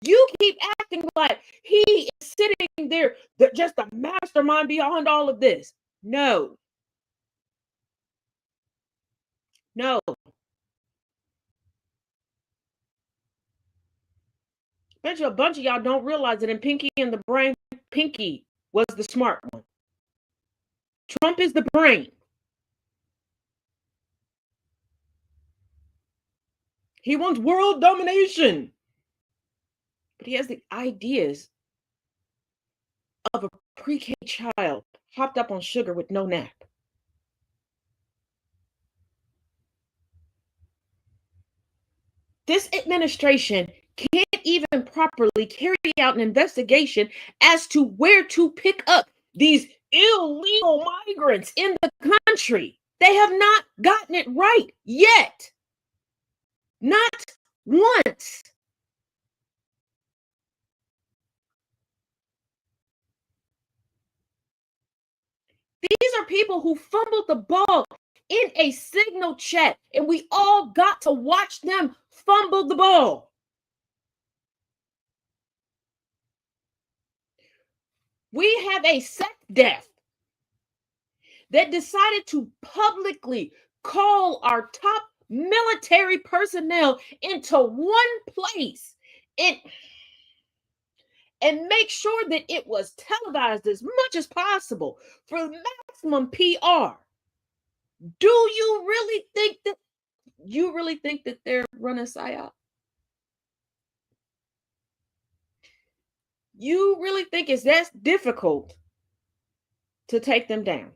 S1: You keep acting like he is sitting there, just a mastermind behind all of this. No. No. Bet you a bunch of y'all don't realize that in Pinky and the Brain, Pinky was the smart one. Trump is the brain. He wants world domination. But he has the ideas of a pre-K child hopped up on sugar with no nap. This administration can't even properly carry out an investigation as to where to pick up these illegal migrants in the country. They have not gotten it right yet. Not once. These are people who fumbled the ball in a signal chat, and we all got to watch them fumble the ball. We have a sect death that decided to publicly call our top military personnel into one place and make sure that it was televised as much as possible for maximum PR. Do you really think that they're running PSYOP? You really think it's that difficult to take them down?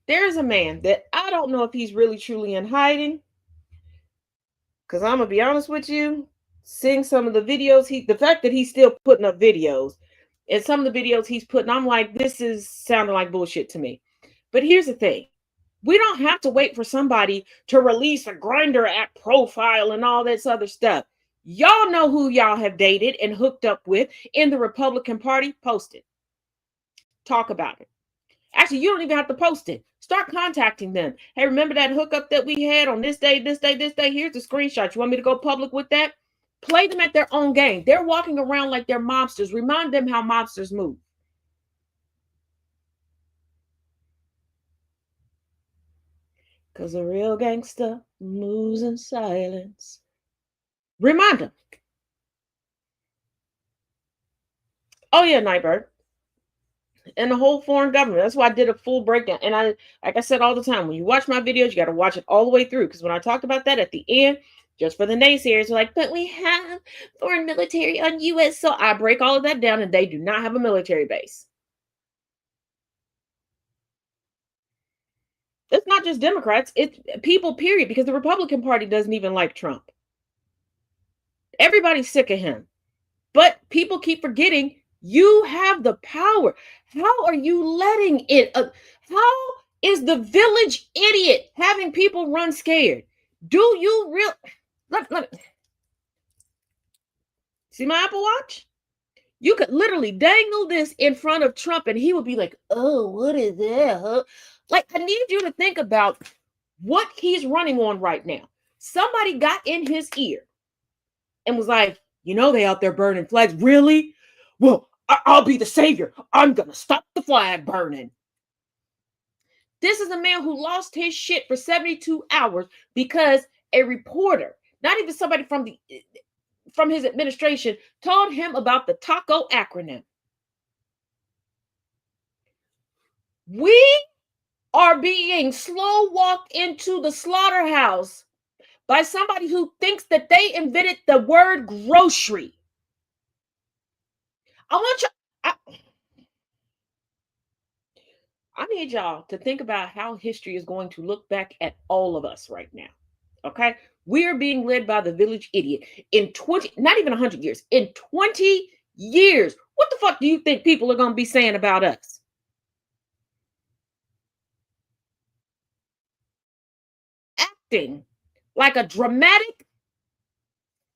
S1: There's a man that I don't know if he's really truly in hiding, because I'm gonna be honest with you, seeing some of the videos, the fact that he's still putting up videos, and some of the videos he's putting, I'm like, this is sounding like bullshit to me. But here's the thing. We don't have to wait for somebody to release a Grindr app profile and all this other stuff. Y'all know who y'all have dated and hooked up with in the Republican Party. Post it. Talk about it. Actually, you don't even have to post it. Start contacting them. Hey, remember that hookup that we had on this day, this day, this day? Here's the screenshot. You want me to go public with that? Play them at their own game. They're walking around like they're mobsters. Remind them how mobsters move. Because a real gangster moves in silence. Remind them. Oh, yeah, Nightbird. And the whole foreign government. That's why I did a full breakdown. And like I said all the time, when you watch my videos, you got to watch it all the way through. Because when I talked about that at the end, just for the naysayers, they're like, but we have foreign military on U.S. So I break all of that down, and they do not have a military base. It's not just Democrats, it's people, period, because the Republican Party doesn't even like Trump. Everybody's sick of him. But people keep forgetting you have the power. How are you letting it? How is the village idiot having people run scared? Do you really? Let see my Apple Watch? You could literally dangle this in front of Trump and he would be like, oh, what is that? Huh? Like, I need you to think about what he's running on right now. Somebody got in his ear and was like, they out there burning flags. Really? Well, I'll be the savior. I'm going to stop the flag burning. This is a man who lost his shit for 72 hours because a reporter, not even somebody from his administration, told him about the TACO acronym. We are being slow walked into the slaughterhouse by somebody who thinks that they invented the word grocery. I want you, I need y'all to think about how history is going to look back at all of us right now. Okay? We are being led by the village idiot in 20, not even 100 years, in 20 years. What the fuck do you think people are going to be saying about us? Acting like a dramatic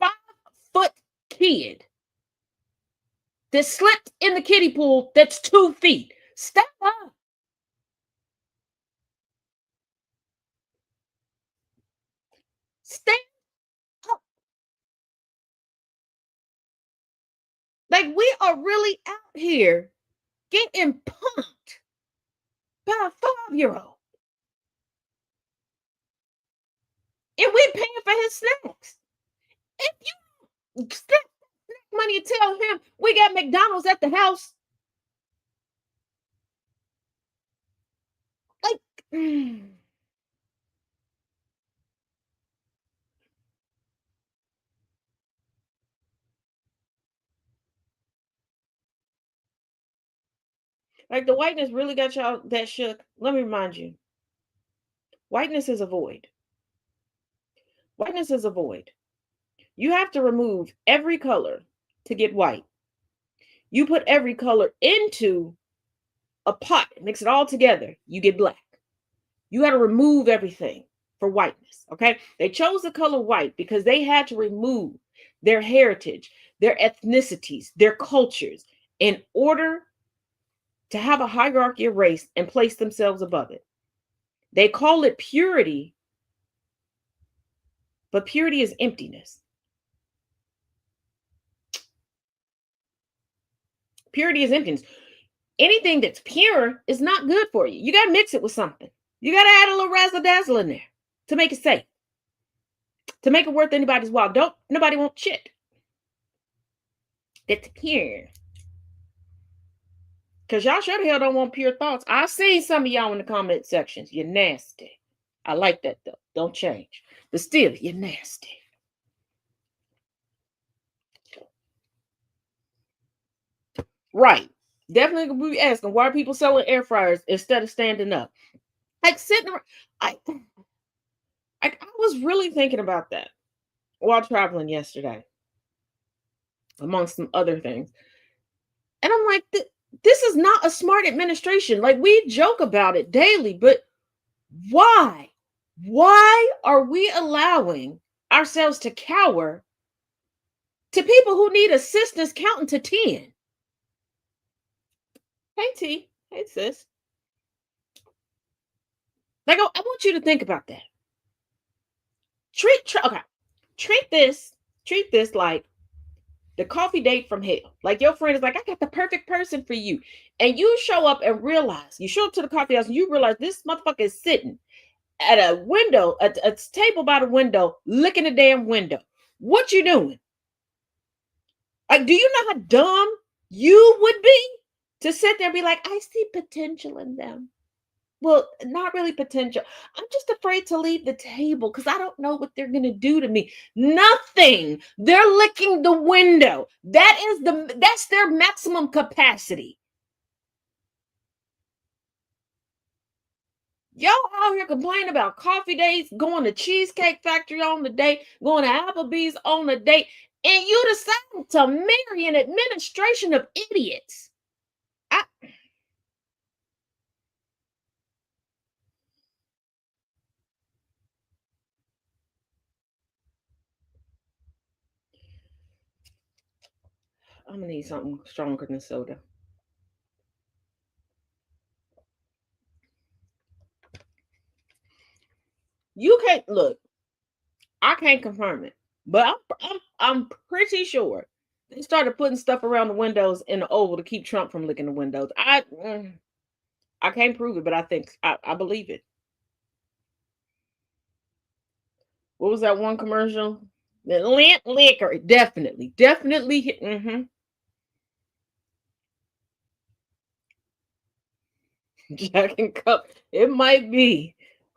S1: 5-foot kid that slipped in the kiddie pool that's 2 feet. Step up. Stand up. Like we are really out here getting punked by a 5-year-old. And we paying for his snacks. If you snack money and tell him we got McDonald's at the house, like, like the whiteness really got y'all that shook. Let me remind you, whiteness is a void. Whiteness is a void. You have to remove every color to get white. You put every color into a pot, mix it all together, you get black. You got to remove everything for whiteness. Okay. They chose the color white because they had to remove their heritage, their ethnicities, their cultures in order to have a hierarchy of race and place themselves above it. They call it purity, but purity is emptiness. Purity is emptiness. Anything that's pure is not good for you. You got to mix it with something. You got to add a little razzle dazzle in there to make it safe, to make it worth anybody's while. Don't nobody want shit that's pure. Because y'all sure the hell don't want pure thoughts. I've seen some of y'all in the comment sections. You're nasty. I like that though. Don't change. But still, you're nasty. Right. Definitely gonna be asking why are people selling air fryers instead of standing up? Like sitting around. I was really thinking about that while traveling yesterday, amongst some other things. And I'm like, this is not a smart administration. Like we joke about it daily, but why? Why are we allowing ourselves to cower to people who need assistance counting to 10? Hey T, hey sis. Like I want you to think about that. Treat this like the coffee date from hell. Like your friend is like, I got the perfect person for you. And you show up and realize, you show up to the coffee house and you realize this motherfucker is sitting at a window, a table by the window, licking the damn window. What you doing? Like, do you know how dumb you would be to sit there and be like, I see potential in them? Well, not really potential. I'm just afraid to leave the table because I don't know what they're going to do to me. Nothing. They're licking the window. That's their maximum capacity. Y'all out here complaining about coffee dates, going to Cheesecake Factory on the date, going to Applebee's on the date, and you decide to marry an administration of idiots. I'm gonna need something stronger than soda. You can't look. I can't confirm it, but I'm pretty sure they started putting stuff around the windows in the Oval to keep Trump from licking the windows. I can't prove it, but I think I believe it. What was that one commercial? The Lint liquor, definitely. Mm-hmm. Jack and Coke. It might be.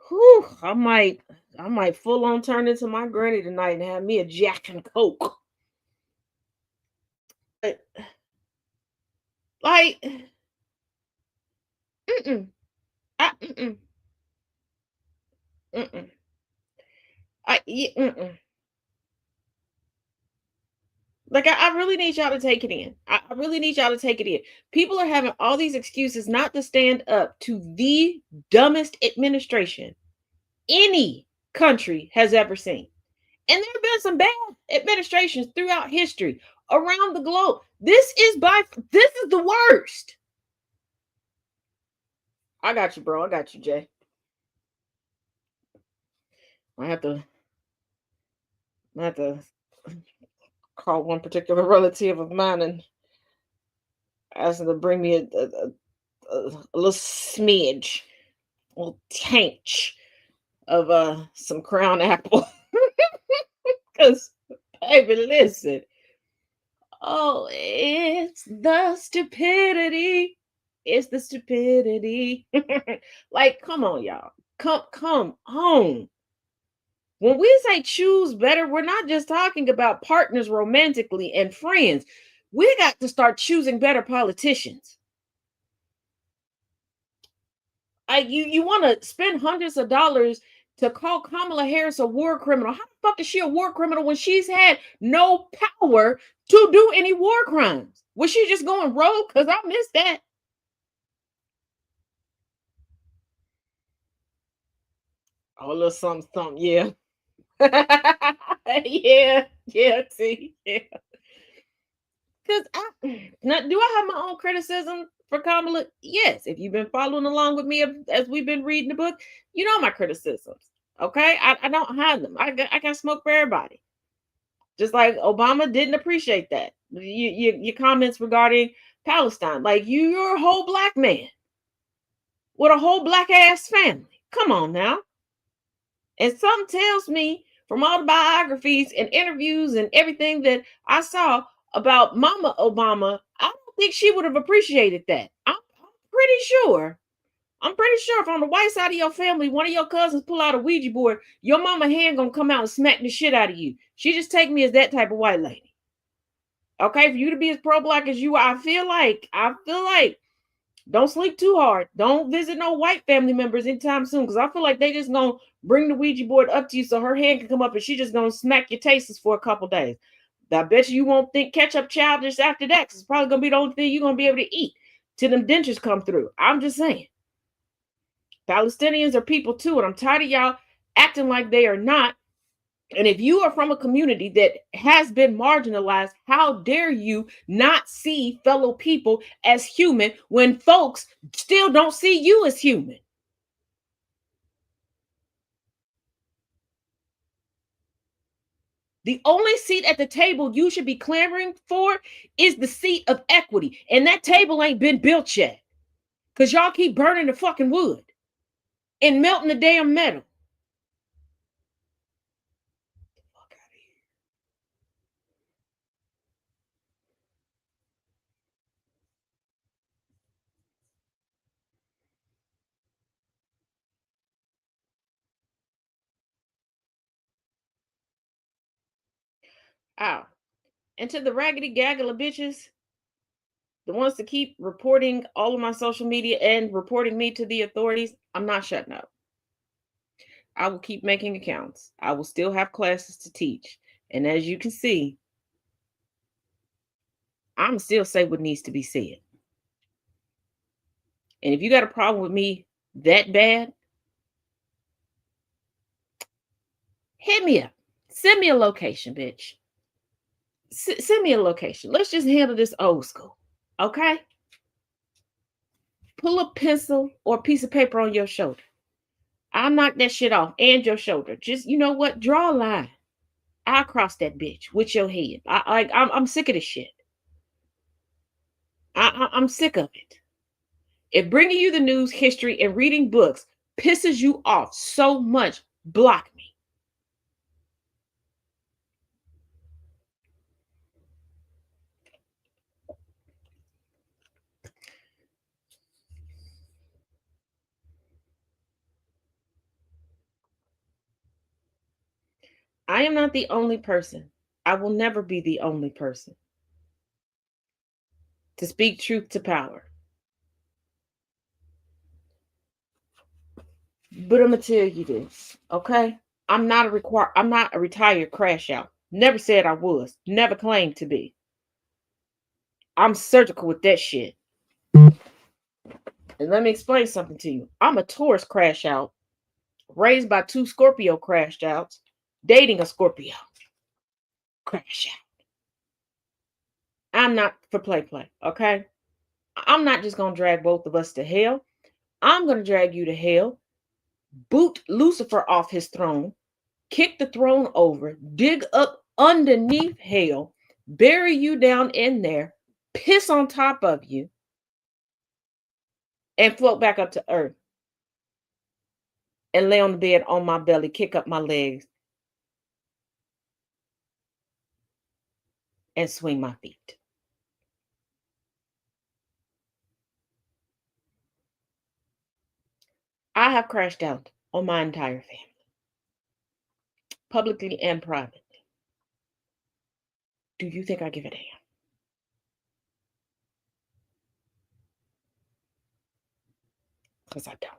S1: Whew, I might full on turn into my granny tonight and have me a Jack and Coke. But like, mm-mm, mm-mm, mm-mm. Mm-mm. Like I really need y'all to take it in. I really need y'all to take it in. People are having all these excuses not to stand up to the dumbest administration any country has ever seen. And there have been some bad administrations throughout history around the globe. This is the worst. I got you, bro. I got you, Jay. I have to I have to call one particular relative of mine and ask them to bring me a little smidge, a little tanch of some crown apple. Because baby, listen. Oh, it's the stupidity. It's the stupidity. Like, come on, y'all. Come on. When we say choose better, we're not just talking about partners romantically and friends. We got to start choosing better politicians. You want to spend hundreds of dollars to call Kamala Harris a war criminal. How the fuck is she a war criminal when she's had no power to do any war crimes? Was she just going rogue? Because I missed that. Oh, a little something, something, yeah. Yeah, see, yeah. Because now, do I have my own criticism for Kamala? Yes. If you've been following along with me as we've been reading the book, you know my criticisms. Okay, I don't hide them. I got smoke for everybody. Just like Obama didn't appreciate that. Your comments regarding Palestine, like you're a whole black man with a whole black ass family. Come on now. And something tells me from all the biographies and interviews and everything that I saw about Mama Obama, I don't think she would have appreciated that. Pretty sure. I'm pretty sure if on the white side of your family, one of your cousins pull out a Ouija board, your mama hand gonna come out and smack the shit out of you. She just take me as that type of white lady. Okay, for you to be as pro-black as you are, I feel like don't sleep too hard. Don't visit no white family members anytime soon. Because I feel like they just gonna bring the Ouija board up to you so her hand can come up and she just gonna smack your tastes for a couple days. I bet you won't think catch up childish after that, because it's probably gonna be the only thing you're gonna be able to eat till them dentures come through. I'm just saying. Palestinians are people too, and I'm tired of y'all acting like they are not. And if you are from a community that has been marginalized, how dare you not see fellow people as human when folks still don't see you as human? The only seat at the table you should be clamoring for is the seat of equity. And that table ain't been built yet. Because y'all keep burning the fucking wood and melting the damn metal. Fuck out of here. Ow. And to the raggedy gaggle of bitches, the ones to keep reporting all of my social media and reporting me to the authorities, I'm not shutting up. I will keep making accounts. I will still have classes to teach. And as you can see, I'm still say what needs to be said. And if you got a problem with me that bad, hit me up. Send me a location, bitch. Send me a location. Let's just handle this old school. Okay? Pull a pencil or a piece of paper on your shoulder. I'll knock that shit off and your shoulder. Just, you know what? Draw a line. I'll cross that bitch with your head. I'm sick of this shit. I'm sick of it. If bringing you the news, history, and reading books pisses you off so much, block me. I am not the only person. I will never be the only person to speak truth to power. But I'm gonna tell you this, okay? I'm not a retired crash out. Never said I was. Never claimed to be. I'm surgical with that shit. And let me explain something to you. I'm a Taurus crash out, raised by two Scorpio crash outs, dating a Scorpio crash out. I'm not for play, okay? I'm not just gonna drag both of us to hell. I'm gonna drag you to hell, boot Lucifer off his throne, kick the throne over, dig up underneath hell, bury you down in there, piss on top of you, and float back up to earth and lay on the bed on my belly, kick up my legs, and swing my feet. I have crashed out on my entire family, publicly and privately. Do you think I give a damn? Because I don't.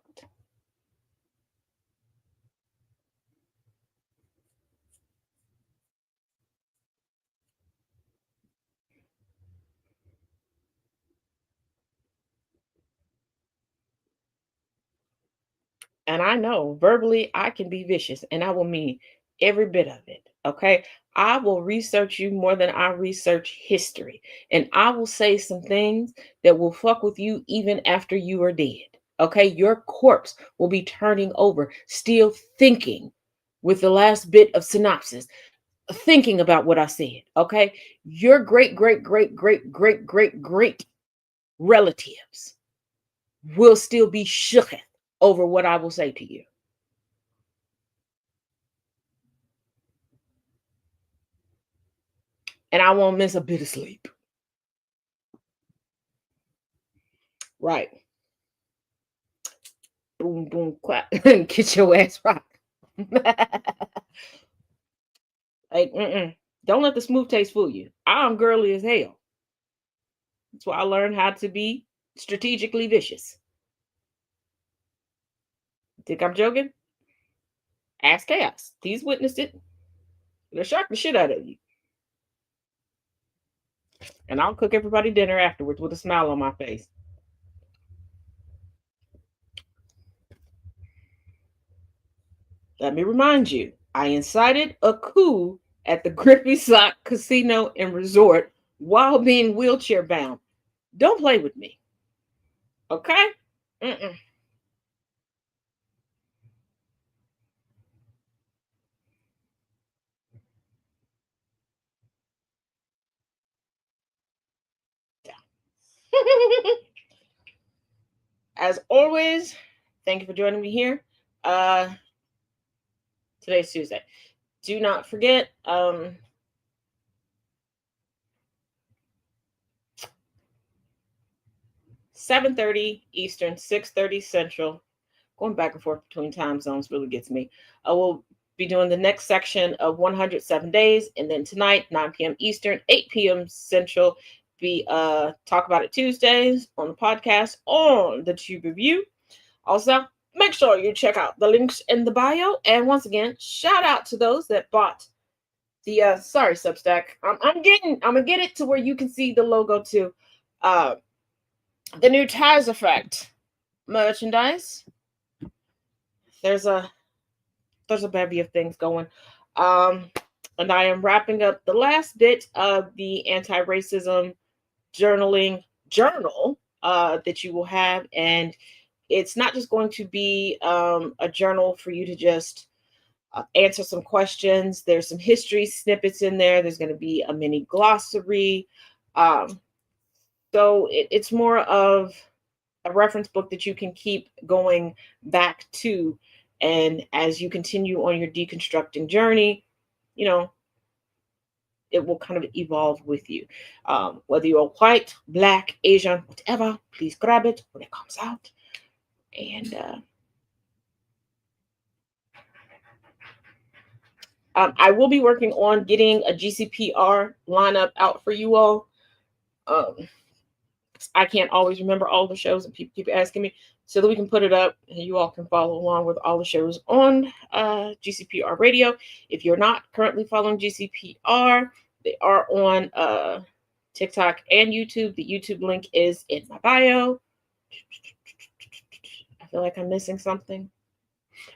S1: And I know verbally I can be vicious and I will mean every bit of it. Okay. I will research you more than I research history. And I will say some things that will fuck with you even after you are dead. Okay. Your corpse will be turning over, still thinking with the last bit of synopsis, thinking about what I said. Okay. Your great, great, great, great, great, great, great relatives will still be shooketh over what I will say to you. And I won't miss a bit of sleep. Right. Boom, boom, clap. Get your ass rock. Like, don't let the smooth taste fool you. I'm girly as hell. That's why I learned how to be strategically vicious. Think I'm joking? Ask Chaos. He's witnessed it. They'll shock the shit out of you. And I'll cook everybody dinner afterwards with a smile on my face. Let me remind you, I incited a coup at the Grippy Sock Casino and Resort while being wheelchair bound. Don't play with me. Okay? Mm-mm. As always, thank you for joining me here. Today's Tuesday. Do not forget, 7:30 Eastern, 6:30 Central. Going back and forth between time zones really gets me. I will be doing the next section of 107 days, and then tonight, 9 p.m. Eastern, 8 p.m. Central, be Talk About It Tuesdays on the podcast on the Tube Review. Also, make sure you check out the links in the bio. And once again, shout out to those that bought the sorry Substack. I'm gonna get it to where you can see the logo too. The new Taz Effect merchandise. There's a bevy of things going. And I am wrapping up the last bit of the anti-racism journaling journal that you will have. And it's not just going to be a journal for you to just answer some questions. There's some history snippets in there. There's going to be a mini glossary. So it's more of a reference book that you can keep going back to. And as you continue on your deconstructing journey, you know, it will kind of evolve with you. Whether you're white, black, Asian, whatever, please grab it when it comes out. And I will be working on getting a GCPR lineup out for you all. Um, I can't always remember all the shows, and people keep asking me, so that we can put it up and you all can follow along with all the shows on GCPR Radio. If you're not currently following GCPR, they are on TikTok and YouTube. The YouTube link is in my bio. I feel like I'm missing something.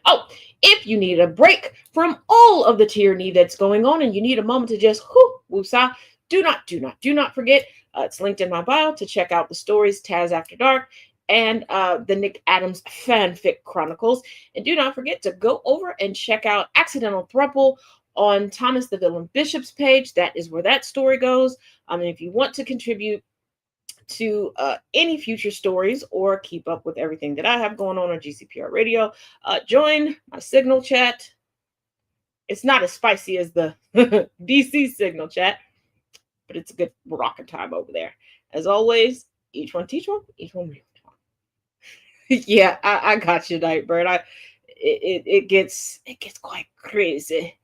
S1: Oh, if you need a break from all of the tyranny that's going on and you need a moment to just woosah, do not forget, it's linked in my bio to check out the stories Taz After Dark and the Nick Adams Fanfic Chronicles. And do not forget to go over and check out Accidental Thruple on Thomas the Villain Bishop's page. That is where that story goes. And if you want to contribute to any future stories or keep up with everything that I have going on GCPR Radio, join my Signal chat. It's not as spicy as the DC Signal chat, but it's a good rocking time over there. As always, each one teach one, each one read one. Yeah, I got you, Nightbird. It gets quite crazy.